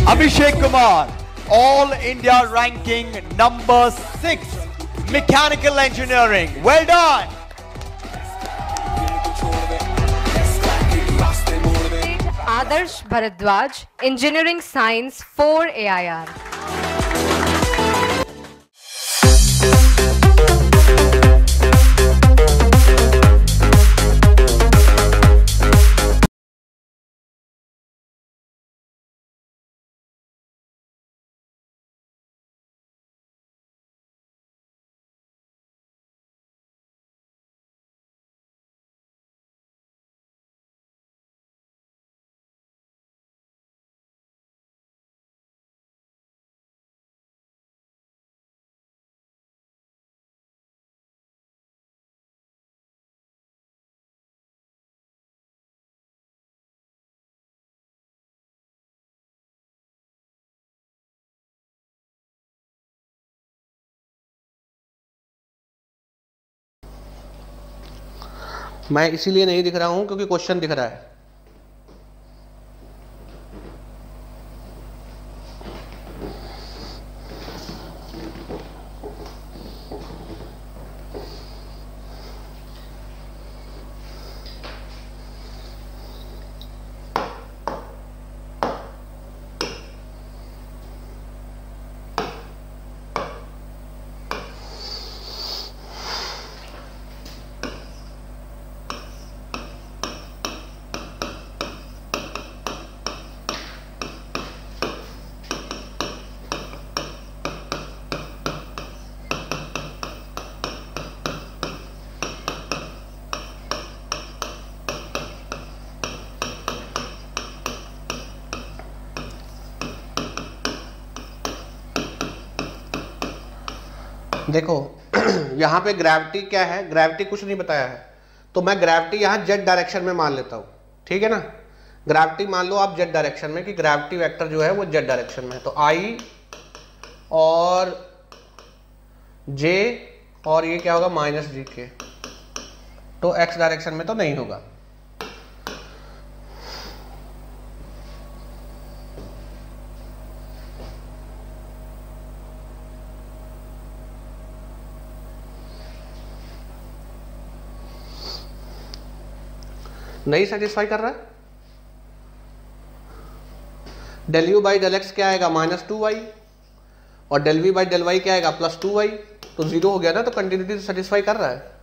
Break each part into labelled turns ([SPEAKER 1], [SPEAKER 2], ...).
[SPEAKER 1] Abhishek Kumar, All India ranking number 6, Mechanical Engineering. Well done.
[SPEAKER 2] Adarsh Bharadwaj, Engineering Science 4 AIR.
[SPEAKER 3] मैं इसीलिए नहीं दिख रहा हूं क्योंकि क्वेश्चन दिख रहा है। देखो यहाँ पे ग्रेविटी क्या है, ग्रेविटी कुछ नहीं बताया है, तो मैं ग्रेविटी यहाँ जेड डायरेक्शन में मान लेता हूँ। ठीक है ना, ग्रेविटी मान लो आप जेड डायरेक्शन में कि ग्रेविटी वेक्टर जो है वो जेड डायरेक्शन में है, तो आई और जे और ये क्या होगा माइनस जी के, तो एक्स डायरेक्शन में तो नहीं होगा। नहीं सेटिस्फाई कर रहा है। Del u by del x क्या आएगा -2y और del v by del Y क्या आएगा +2y, तो 0 हो गया ना, तो कंटिन्यूटी तो सेटिस्फाई कर रहा है।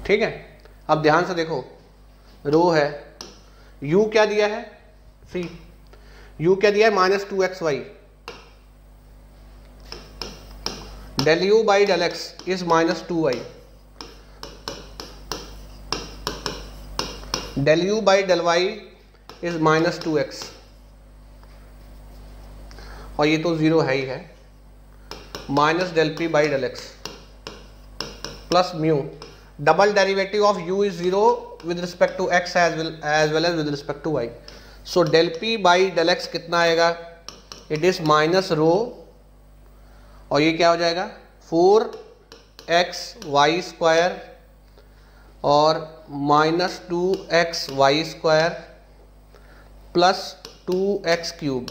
[SPEAKER 3] ठीक है, अब ध्यान से देखो, रो है, u क्या दिया है, सी u क्या दिया है -2xy, del u by del x is -2y, del u by del y is -2x, और ये तो 0 है ही है, minus del p by del x plus mu, double derivative of u is 0 with respect to x as well as with respect to y. So del p by del x कितना आएगा, it is minus rho, और ये क्या हो जाएगा 4xy square और -2xy square plus 2x cube,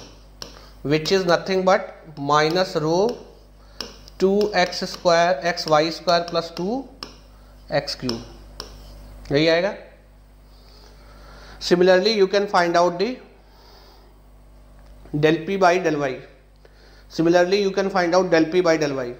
[SPEAKER 3] which is nothing but minus rho 2x square xy square plus 2x cube, यही आएगा। Similarly you can find out the del p by del y, similarly you can find out del p by del y।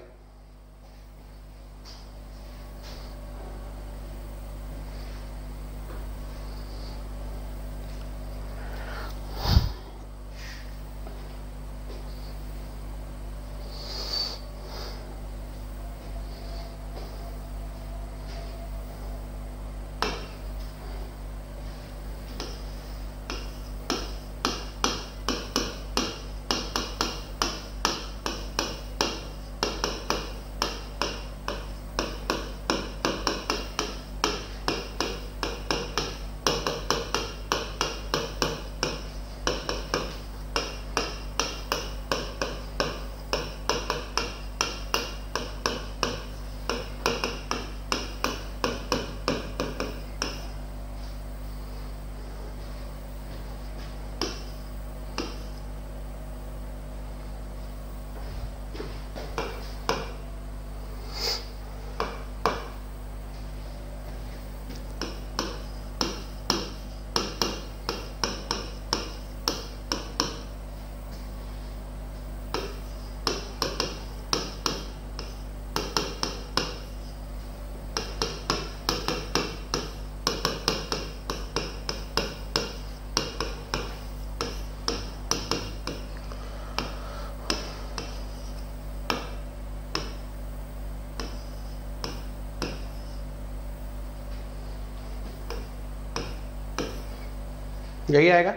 [SPEAKER 3] यही आएगा।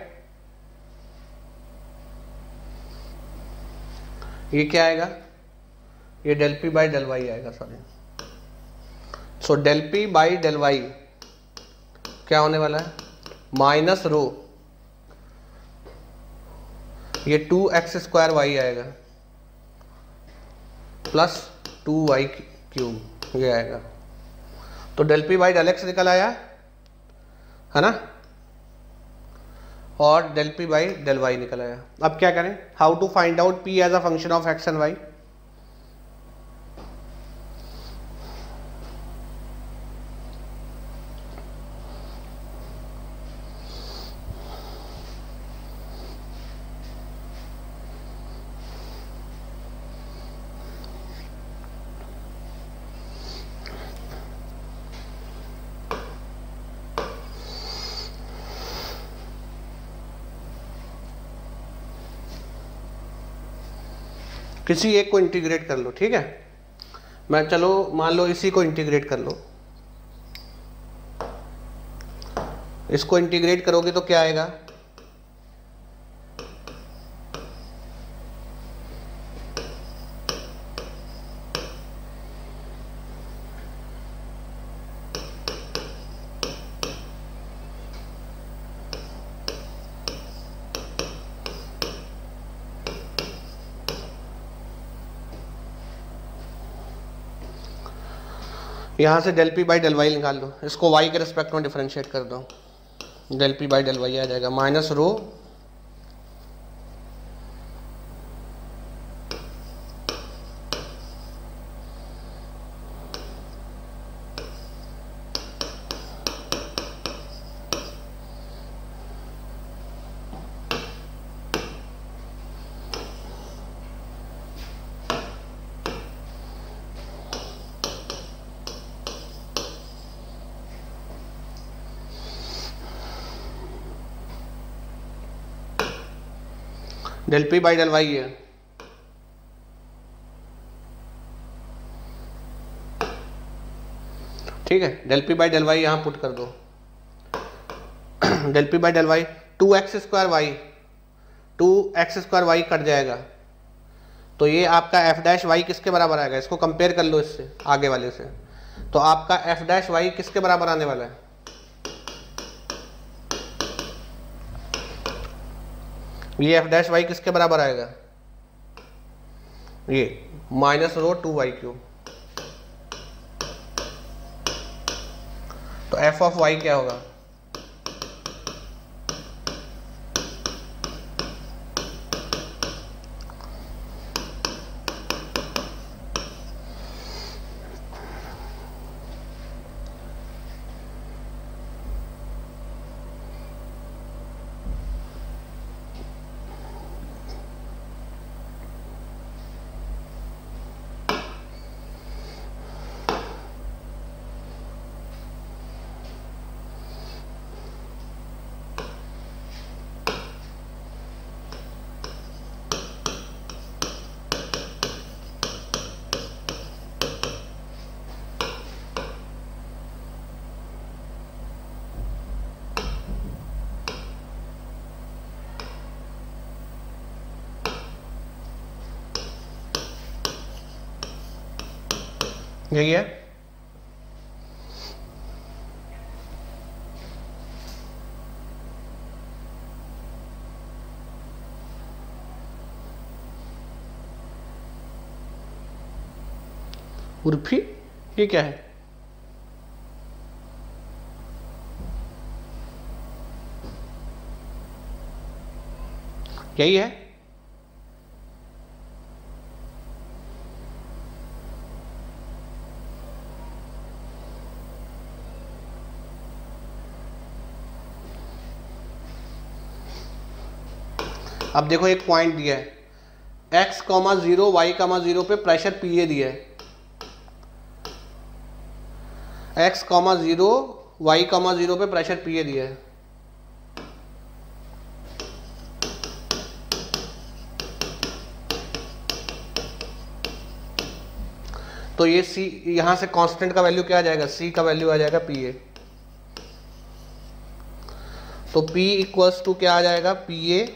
[SPEAKER 3] ये क्या आएगा, ये del P by del Y आएगा, sorry. So del P by del Y क्या होने वाला है, माइनस रो, ये 2x² वाई आएगा प्लस 2y क्यूब, ये आएगा। तो del P by del x निकल आया है ना, और del P by del y निकल आया। अब क्या करें, how to find out p as a function of x and y। किसी एक को इंटीग्रेट कर लो, ठीक है। मैं चलो मान लो इसी को इंटीग्रेट कर लो, इसको इंटीग्रेट करोगे तो क्या आएगा, यहाँ से del P by del y निकाल दो, इसको y के रिस्पेक्ट में डिफरेंशिएट कर दो, del P by del Y आ जाएगा minus rho del P by del Y है, ठीक है। Del P by del Y यहां पुट कर दो, del P by del Y 2x² Y, 2x² Y cut जाएगा, तो ये आपका f डैश वाई किसके बराबर आएगा, इसको कंपेयर कर लो इससे आगे वाले से, तो आपका f डैश वाई किसके बराबर आने वाला है, ये f डैश वाई किसके बराबर आएगा, ये माइनस रो 2y क्यूब। तो f ऑफ y क्या होगा, यही है। उर्फी ये क्या है, यही है। अब देखो एक पॉइंट दिया है, x, 0 y, 0 पे प्रेशर पीए दिया है, x, 0 y, 0 पे प्रेशर पीए दिया है। तो ये c यहां से कांस्टेंट का वैल्यू क्या आ जाएगा, c का वैल्यू आ जाएगा पीए। तो P इक्वल्स टू क्या आ जाएगा, PA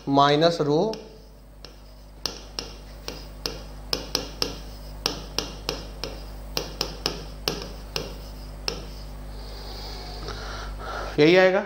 [SPEAKER 3] माइनस रो यही आएगा।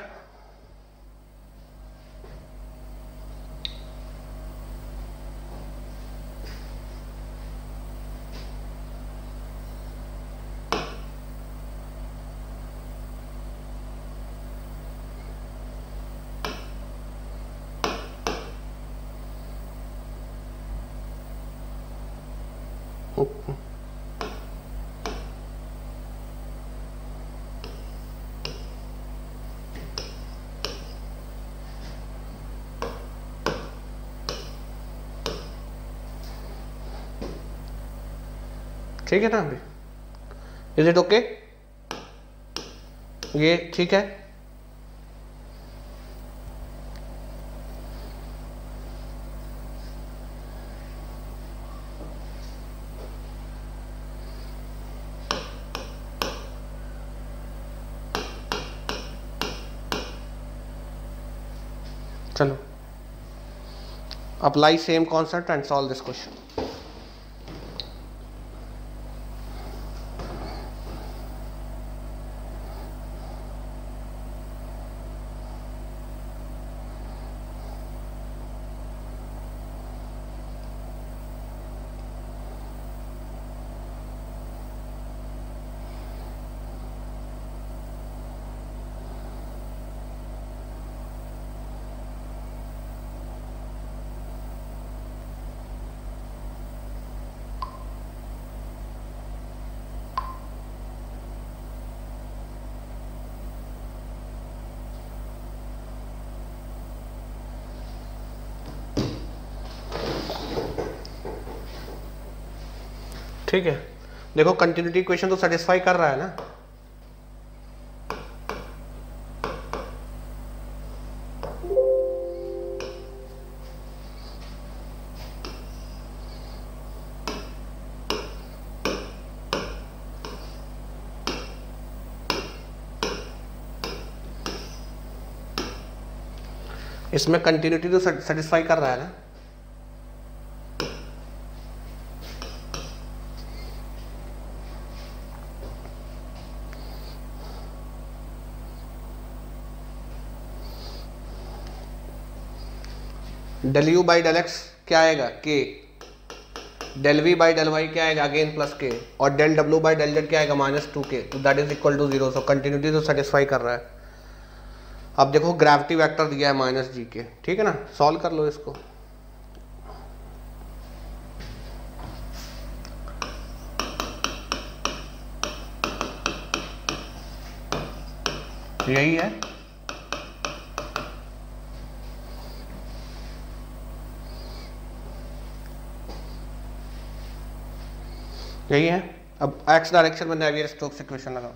[SPEAKER 3] ठीक है ना, अभी इज इट ओके, ये ठीक है। चलो apply same concept and solve this question. ठीक है, देखो कंटिन्यूटी इक्वेशन तो सेटिस्फाई कर रहा है ना। इसमें कंटिन्यूटी तो सेटिस्फाई कर रहा है ना। Del u by del x क्या आएगा, k. Del v by del Y क्या आएगा, अगेन प्लस के। और डेल डब्ल्यू बाई डेल जेड क्या आएगा, माइनस 2k। तो that is equal to 0। So continuity तो सेटिस्फाई कर रहा है। अब देखो ग्रेविटी वेक्टर दिया है माइनस जी के, ठीक है ना, सॉल्व कर लो इसको। यही है, यही है। अब एक्स डायरेक्शन में नेवियर स्टोक्स इक्वेशन लगाओ।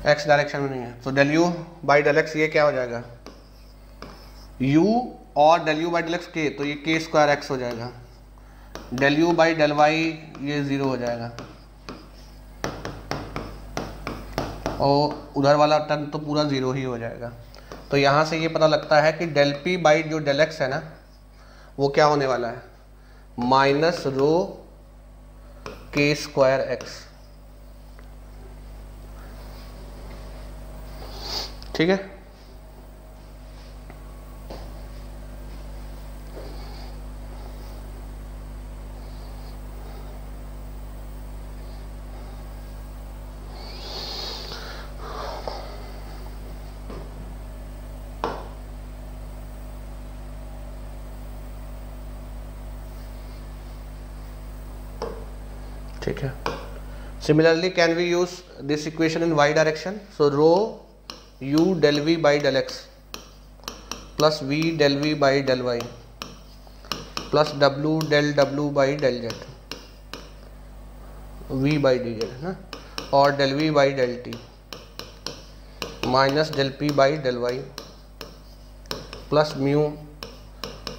[SPEAKER 3] एक्स डायरेक्शन में नहीं है, तो del u by del x ये क्या हो जाएगा, u और del u by del x k, तो ये के स्क्वायर एक्स हो जाएगा। Del u by del y ये 0 हो जाएगा, और उधर वाला टर्म तो पूरा 0 ही हो जाएगा। तो यहाँ से ये पता लगता है कि डेल पी बाई जो डेल एक्स है ना, वो क्या होने वाला है, माइनस रो के स्क्वायर एक्स। ठीक है, ठीक है। Similarly, can we use this equation in y direction? So rho u del v by del x plus we del v by del Y plus W del W by del Z, we by D Z है ना, और del v by del T minus del P by del Y plus mu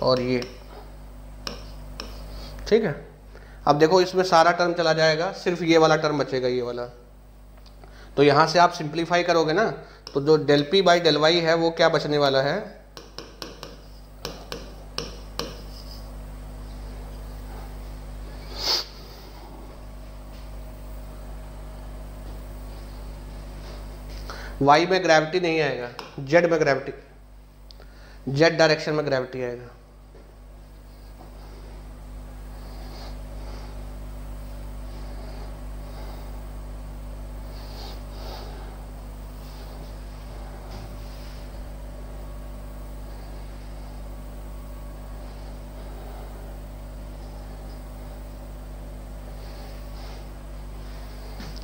[SPEAKER 3] और ये, ठीक है। अब देखो इसमें सारा टर्म चला जाएगा, सिर्फ ये वाला टर्म बचेगा, ये वाला। तो यहाँ से आप सिंप्लीफाई करोगे ना, तो जो del P by del Y है वो क्या बचने वाला है, वाई में ग्रेविटी नहीं आएगा, जेड में ग्रेविटी, जेड डायरेक्शन में ग्रेविटी आएगा।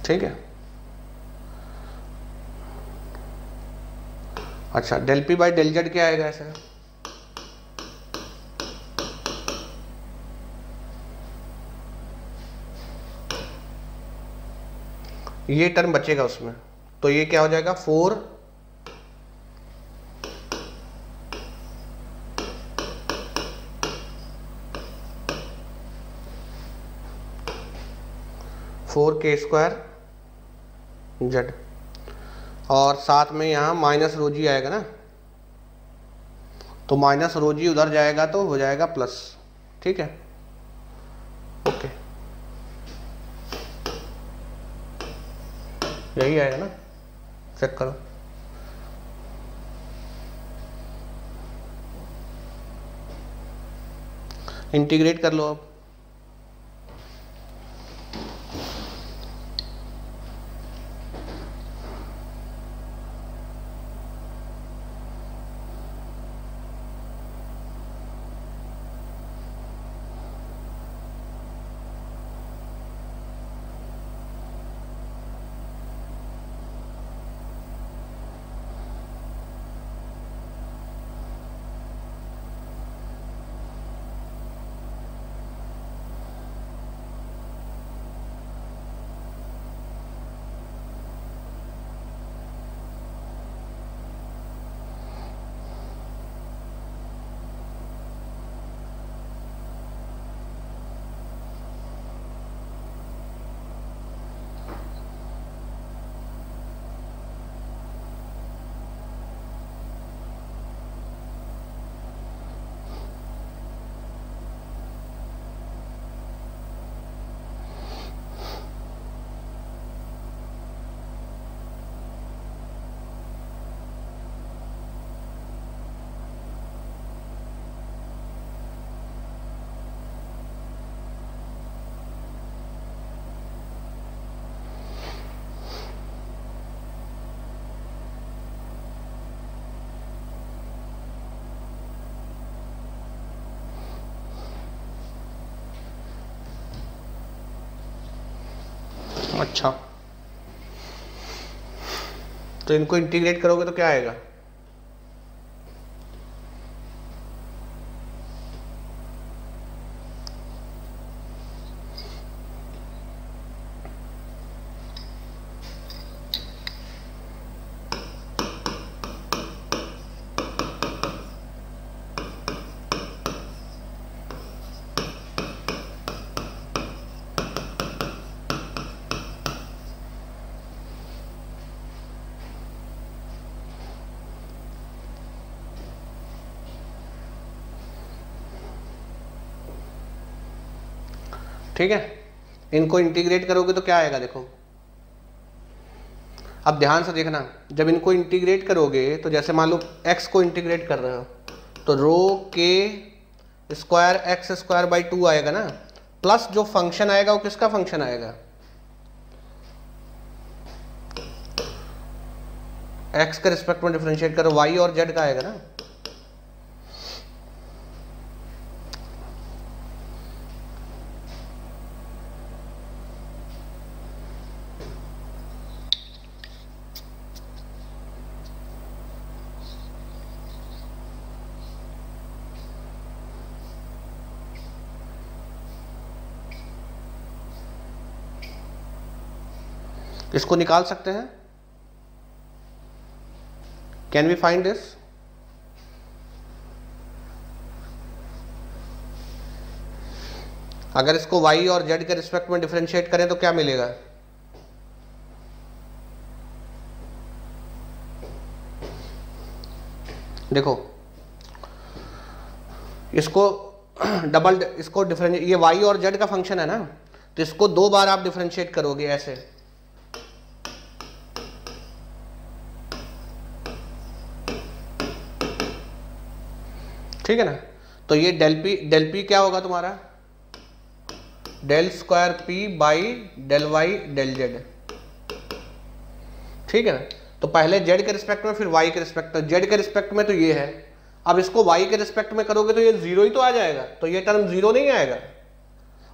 [SPEAKER 3] ठीक है। अच्छा, del P by del z क्या आएगा ऐसा, ये टर्म बचेगा उसमें, तो ये क्या हो जाएगा 4 4k स्क्वायर जेड, और साथ में यहाँ माइनस रो जी आएगा ना, तो माइनस रो जी उधर जाएगा तो हो जाएगा प्लस, ठीक है। ओके, यही आएगा ना, चेक करो। इंटीग्रेट कर लो अब। अच्छा, तो इनको इंटीग्रेट करोगे तो क्या आएगा, ठीक है। इनको इंटीग्रेट करोगे तो क्या आएगा देखो, अब ध्यान से देखना, जब इनको इंटीग्रेट करोगे तो जैसे मान लो x को इंटीग्रेट कर रहे हो तो रो के स्क्वायर एक्स स्क्वायर बाई 2 आएगा ना, प्लस जो फंक्शन आएगा वो किसका फंक्शन आएगा, x के रिस्पेक्ट में डिफरेंशिएट करो y और z का आएगा ना। इसको निकाल सकते हैं? Can we find this? अगर इसको y और z के रिस्पेक्ट में डिफरेंशिएट करें तो क्या मिलेगा? देखो इसको डबल, इसको डिफरेंशिएट, ये y और z का फंक्शन है ना, तो इसको 2 बार आप डिफरेंशिएट करोगे ऐसे, ठीक है ना। तो ये डेल पी क्या होगा तुम्हारा? Del square p by del y del z, ठीक है ना। तो पहले जेड के रिस्पेक्ट में, फिर वाई के रिस्पेक्ट में। जेड के रिस्पेक्ट में तो ये है, अब इसको वाई के रिस्पेक्ट में करोगे तो ये जीरो ही तो आ जाएगा, तो ये टर्म जीरो नहीं आएगा।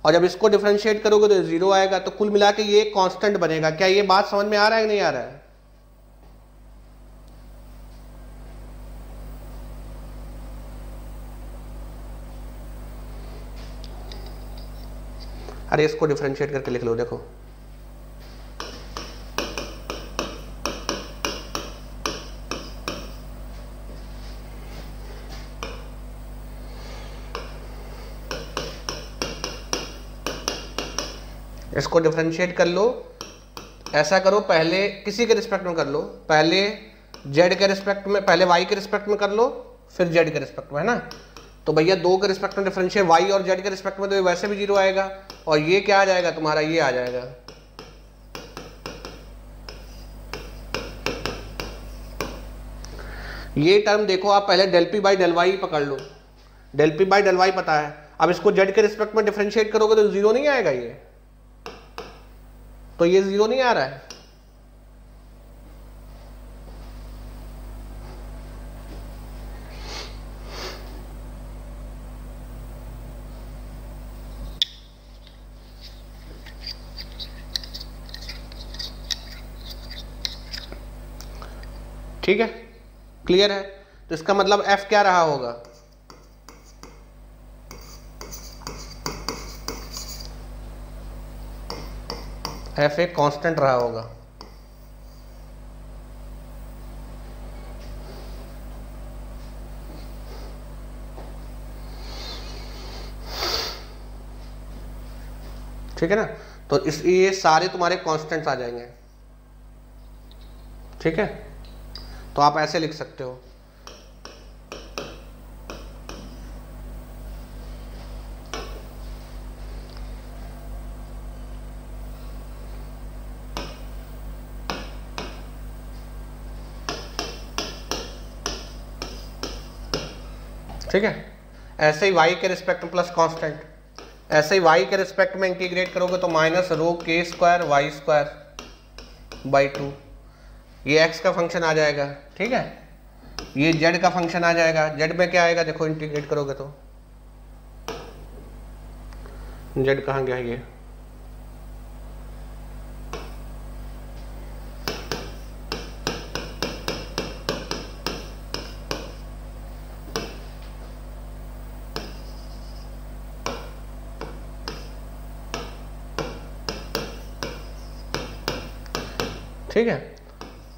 [SPEAKER 3] और जब इसको डिफरेंशिएट करोगे तो ये जीरो आएगा। तो कुल मिला के ये कांस्टेंट बनेगा। क्या ये बात समझ में आ रहा है कि नहीं आ रहा है? अरे इसको डिफरेंशिएट करके लिख लो, देखो इसको डिफरेंशिएट कर लो। ऐसा करो, पहले किसी के रिस्पेक्ट में कर लो, पहले जेड के रिस्पेक्ट में, पहले वाई के रिस्पेक्ट में कर लो, फिर जेड के रिस्पेक्ट में, है ना। तो भैया 2 के रिस्पेक्ट में डिफरेंशिएट, वाई और जेड के रिस्पेक्ट में तो ये वैसे भी जीरो आएगा, और ये क्या आ जाएगा तुम्हारा? ये आ जाएगा। ये टर्म देखो आप पहले del P by del Y पकड़ लो, del P by del Y पता है। अब इसको जेड के रिस्पेक्ट में डिफरेंशिएट करोगे तो जीरो नहीं आएगा, ये तो ये जीरो नहीं आ रहा है। ठीक है, क्लियर है। तो इसका मतलब f क्या रहा होगा? f एक कांस्टेंट रहा होगा। ठीक है ना। तो इस ये सारे तुम्हारे कांस्टेंट्स आ जाएंगे, ठीक है। तो आप ऐसे लिख सकते हो, ठीक है। ऐसे ही y के रिस्पेक्ट में प्लस कांस्टेंट, ऐसे ही y के रिस्पेक्ट में इंटीग्रेट करोगे तो माइनस रो के स्क्वायर वाई स्क्वायर बाई 2, ये x का फंक्शन आ जाएगा, ठीक है। ये z का फंक्शन आ जाएगा। z में क्या आएगा देखो, इंटीग्रेट करोगे तो z कहाँ गया ये, ठीक है।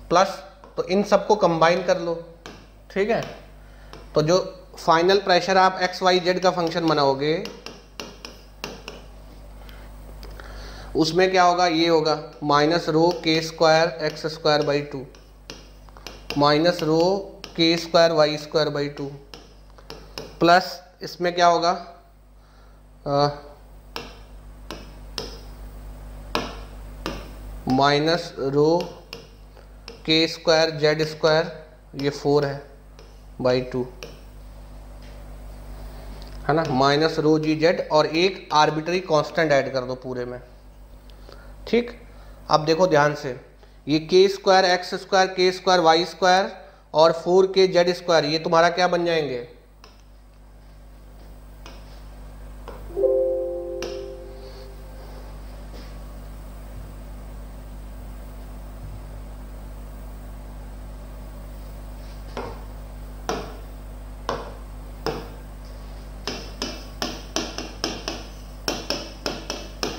[SPEAKER 3] प्लस, तो इन सबको कंबाइन कर लो, ठीक है। तो जो फाइनल प्रेशर आप एक्स वाई जेड का फंक्शन बनाओगे उसमें क्या होगा? ये होगा माइनस रो के square X square by 2 minus rho के square Y square by 2 plus इसमें क्या होगा? माइनस रो के स्क्वायर जेड स्क्वायर, ये 4 है बाई 2, है ना, माइनस रो जी जेड, और एक आर्बिट्री कांस्टेंट ऐड कर दो पूरे में, ठीक। अब देखो ध्यान से, ये के स्क्वायर एक्स स्क्वायर, के स्क्वायर वाई स्क्वायर और 4 के जेड स्क्वायर, ये तुम्हारा क्या बन जाएंगे?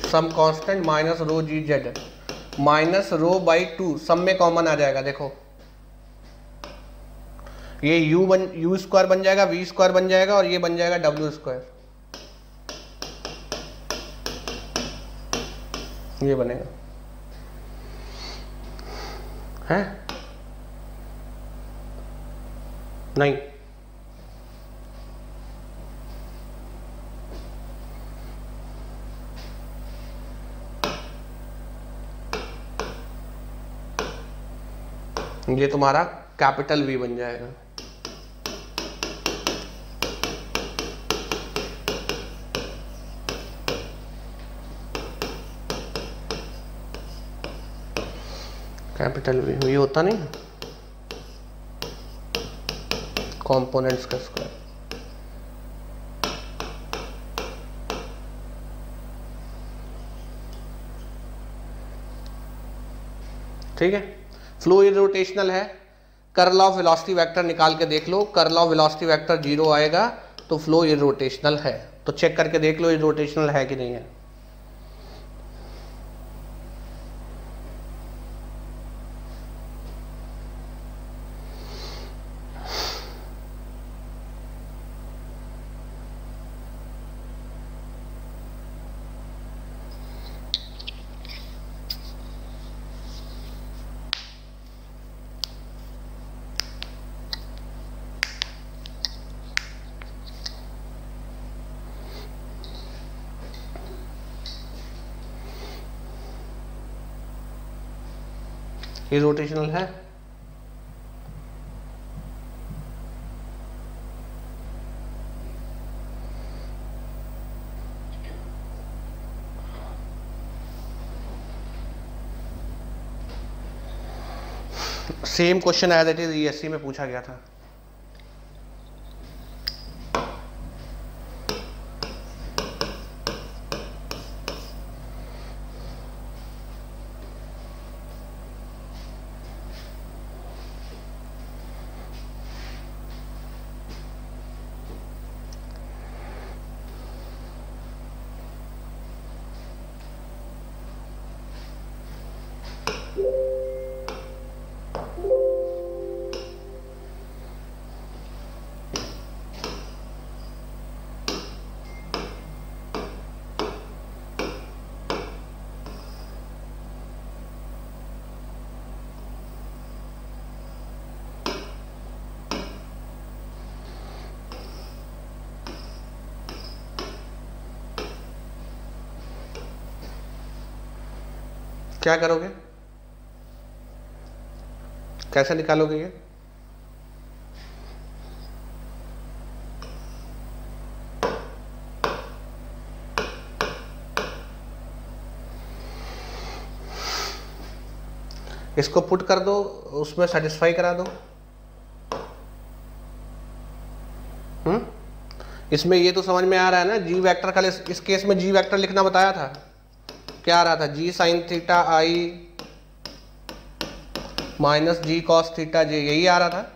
[SPEAKER 3] Some constant minus rho g z, minus rho by 2 सब में कॉमन आ जाएगा। देखो ये यू स्क्वायर बन जाएगा, वी स्क्वायर बन जाएगा और ये बन जाएगा डब्ल्यू स्क्वायर, ये बनेगा है नहीं। ये तुम्हारा कैपिटल वी बन जाएगा। कैपिटल वी ये होता नहीं कंपोनेंट्स का स्क्वायर। ठीक है, फ्लो इरोटेशनल है। कर्ल ऑफ वेलोसिटी वेक्टर निकाल के देख लो, कर्ल ऑफ वेलोसिटी वेक्टर 0 आएगा तो फ्लो इरोटेशनल है। तो चेक करके देख लो इरोटेशनल है कि नहीं है। ये रोटेशनल है। Same question as it is ESC में पूछा गया था। क्या करोगे, कैसे निकालोगे ये? इसको पुट कर दो, उसमें सेटिस्फाई करा दो। इसमें ये तो समझ में आ रहा है ना, जी वेक्टर खाली इस केस में जी वेक्टर लिखना बताया था। क्या आ रहा था? जी साइन थीटा आई माइनस जी कॉस थीटा जे, यही आ रहा था।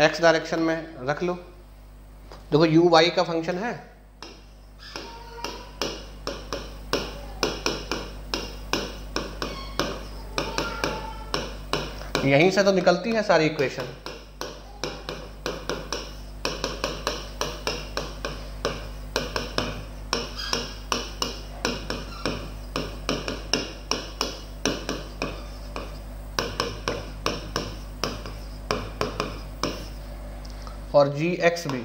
[SPEAKER 3] एक्स डायरेक्शन में रख लो। देखो यू वाई का फंक्शन है, यहीं से तो निकलती है सारी इक्वेशन। और जी एक्स भी।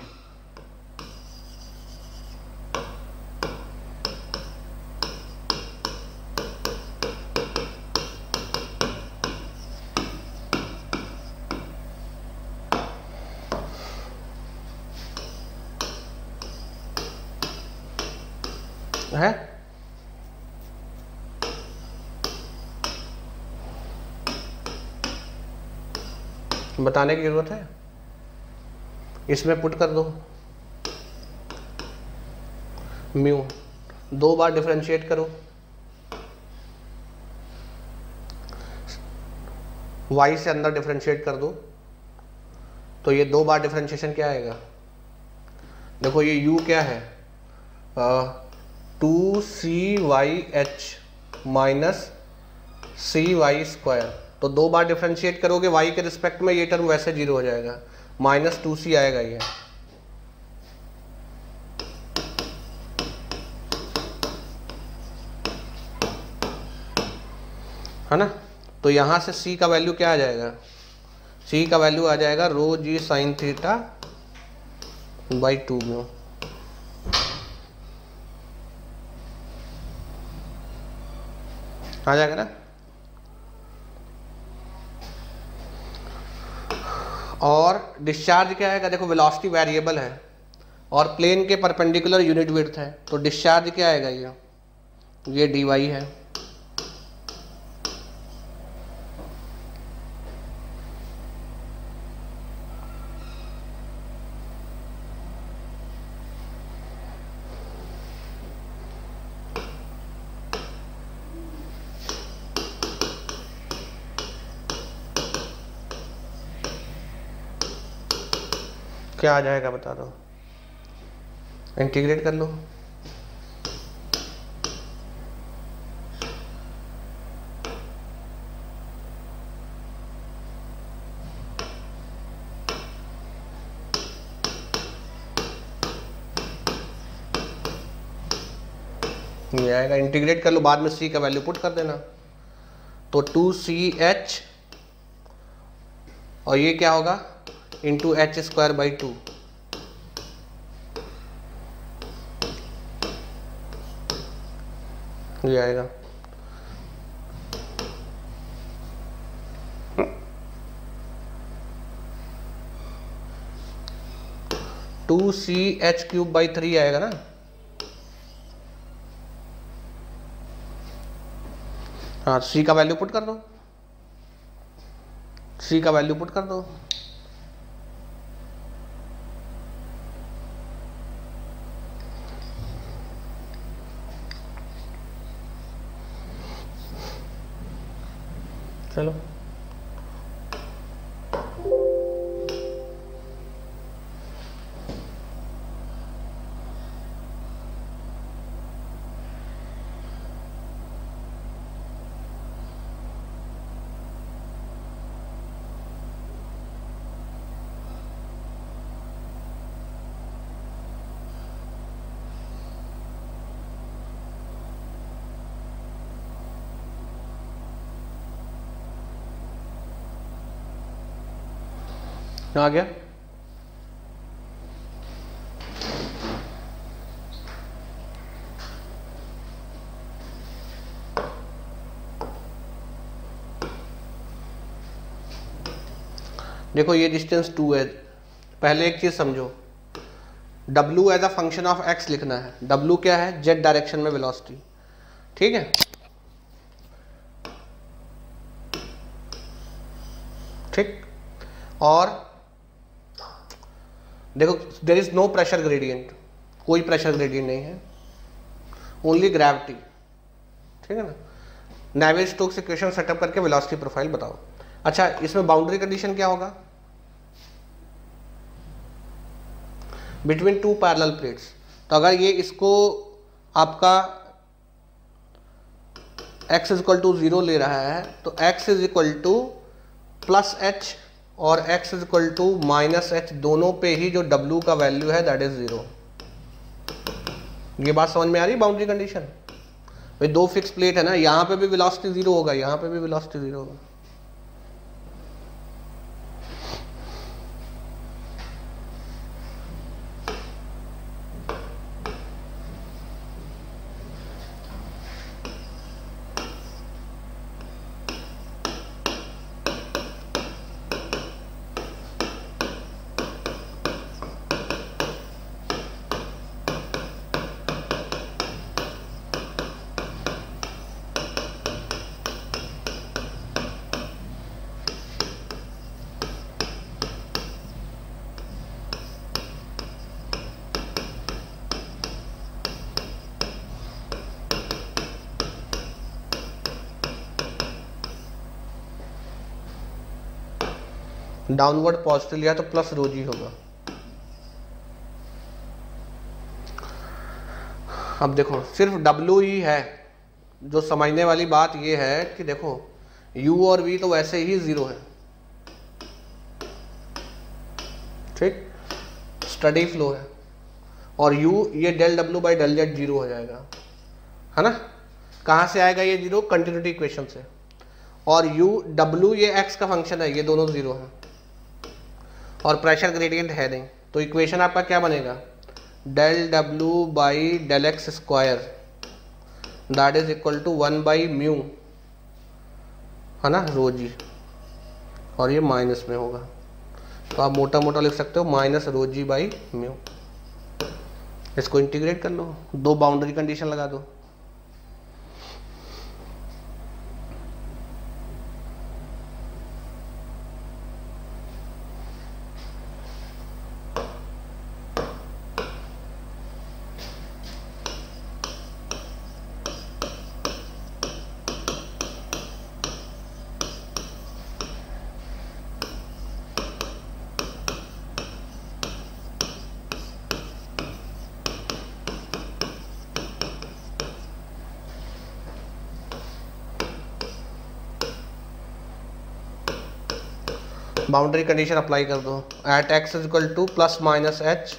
[SPEAKER 3] है बताने की जरूरत है, इसमें पुट कर दो म्यू, 2 बार डिफरेंशिएट करो, y से अंदर डिफरेंशिएट कर दो, तो ये 2 बार डिफरेंशिएशन क्या आएगा, देखो ये u क्या है 2CYH माइनस CY², तो 2 बार डिफरेंशिएट करोगे y के रिस्पेक्ट में, ये टर्म वैसे 0 हो जाएगा, माइनस 2C आएगा ये, है ना। तो यहां से c का वैल्यू क्या आ जाएगा, c का वैल्यू आ जाएगा रो जी साइन थीटा बाई 2 में, आ जाएगा ना। और डिस्चार्ज क्या आएगा, देखो वेलोसिटी वेरिएबल है और प्लेन के परपेंडिकुलर यूनिट विड्थ है, तो डिस्चार्ज क्या आएगा, ये dy है। क्या आ जाएगा बता दो, इंटीग्रेट कर लो, ये आएगा, इंटीग्रेट कर लो, बाद में c का वैल्यू पुट कर देना, तो 2CH और ये क्या होगा इंटू h²/2, ये आएगा। टू CH³/3 आएगा ना, हाँ c का वैल्यू पुट कर दो, c का वैल्यू पुट कर दो, चलो आ गया। देखो ये डिस्टेंस 2 है, पहले एक चीज समझो, W as a function of x लिखना है, W क्या है, z डायरेक्शन में वेलोसिटी, ठीक है, ठीक। और देखो there is no pressure gradient, कोई प्रेशर ग्रेडियंट नहीं है, ओनली ग्रेविटी, ठीक है ना। नावियर-स्टोक्स इक्वेशन सेटअप करके वेलोसिटी प्रोफाइल बताओ। अच्छा इसमें बाउंड्री कंडीशन क्या होगा, बिटवीन 2 पैरेलल प्लेट्स, तो अगर ये इसको आपका x इक्वल टू 0 ले रहा है तो x is equal to plus h और x is equal to minus h, दोनों पे ही जो w का वैल्यू है दैट इज 0। ये बात समझ में आ रही है बाउंड्री कंडीशन, भाई 2 फिक्स प्लेट है ना, यहाँ पे भी वेलोसिटी 0 होगा, यहाँ पे भी वेलोसिटी 0 होगा। डाउनवर्ड पॉजिटिव लिया तो प्लस रो जी होगा। अब देखो सिर्फ डब्ल्यू ही है, जो समझने वाली बात ये है कि देखो u और v तो वैसे ही 0 है, ठीक, स्टडी फ्लो है, और u ये del w by del z 0 हो जाएगा, है ना। कहाँ से आएगा ये 0? कंटिन्यूटी इक्वेशन से। और u w ये x का फंक्शन है, ये दोनों 0 है, और प्रेशर ग्रेडियंट है नहीं, तो इक्वेशन आपका क्या बनेगा? Del w by del x square that is equal to 1 by mu, है ना, रो जी, और ये माइनस में होगा, तो आप मोटा मोटा लिख सकते हो minus rho g by mu. इसको इंटीग्रेट कर लो, दो बाउंड्री कंडीशन लगा दो। बाउंड्री कंडीशन अप्लाई कर दो, at x is equal to plus minus h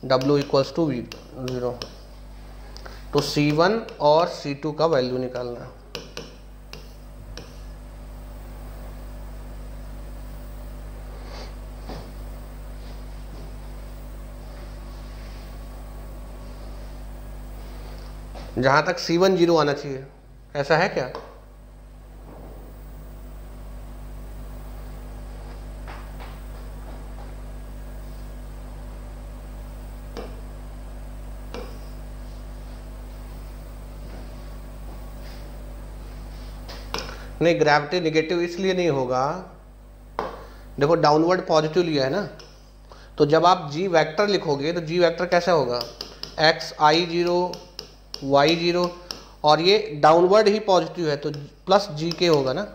[SPEAKER 3] डब्ल्यू इक्वल्स टू वी 0, तो C1 और C2 का वैल्यू निकालना है। जहां तक C1 0 आना चाहिए, ऐसा है क्या? नहीं, ग्रेविटी नेगेटिव इसलिए नहीं होगा, देखो डाउनवर्ड पॉजिटिव लिया है ना, तो जब आप जी वेक्टर लिखोगे तो जी वेक्टर कैसा होगा? एक्स आई 0 वाई 0, और ये डाउनवर्ड ही पॉजिटिव है तो प्लस जी के होगा ना।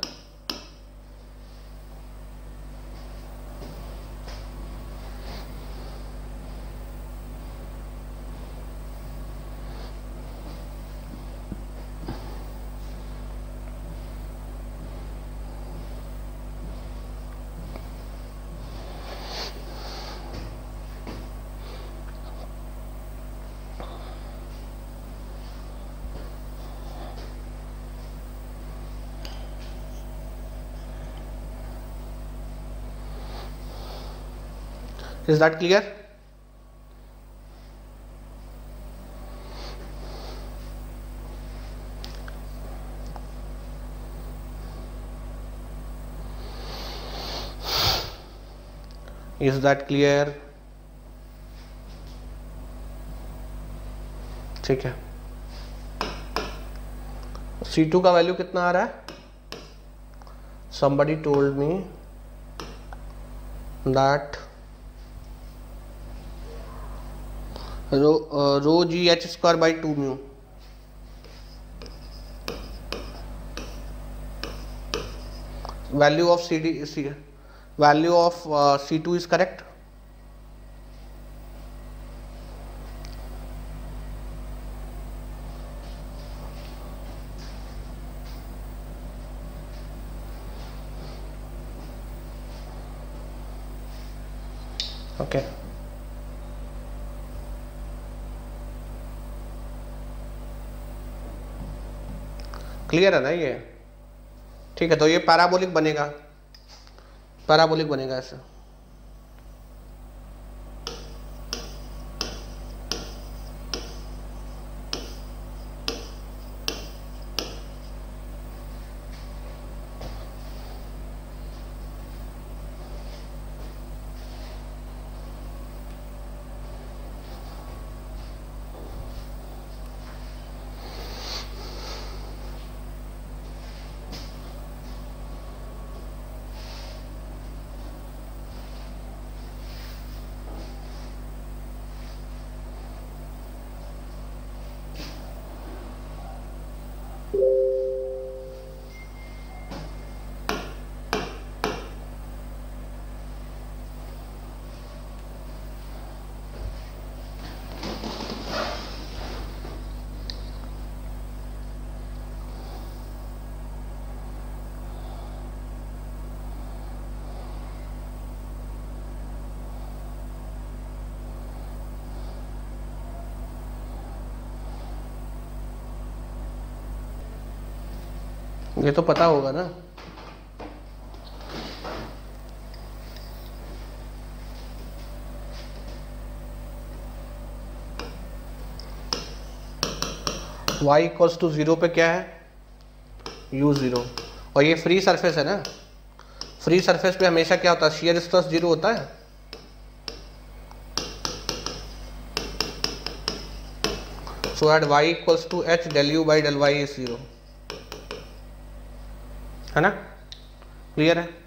[SPEAKER 3] Is that clear? Is that clear? ठीक है। C2 का वैल्यू कितना आ रहा है? Somebody told me that rho g h square by 2 mu, value of value of C2 is correct. Okay, clear है ना ये? ठीक है, तो ये पैराबोलिक बनेगा, पैराबोलिक बनेगा ऐसे। ये तो पता होगा ना। y इक्वल्स टू 0 पे क्या है, u0, और ये फ्री सरफेस है ना, फ्री सरफेस पे हमेशा क्या होता है, शियर स्ट्रेस 0 होता है। So at y equals to h del u by del y is 0, है ना, क्लियर है।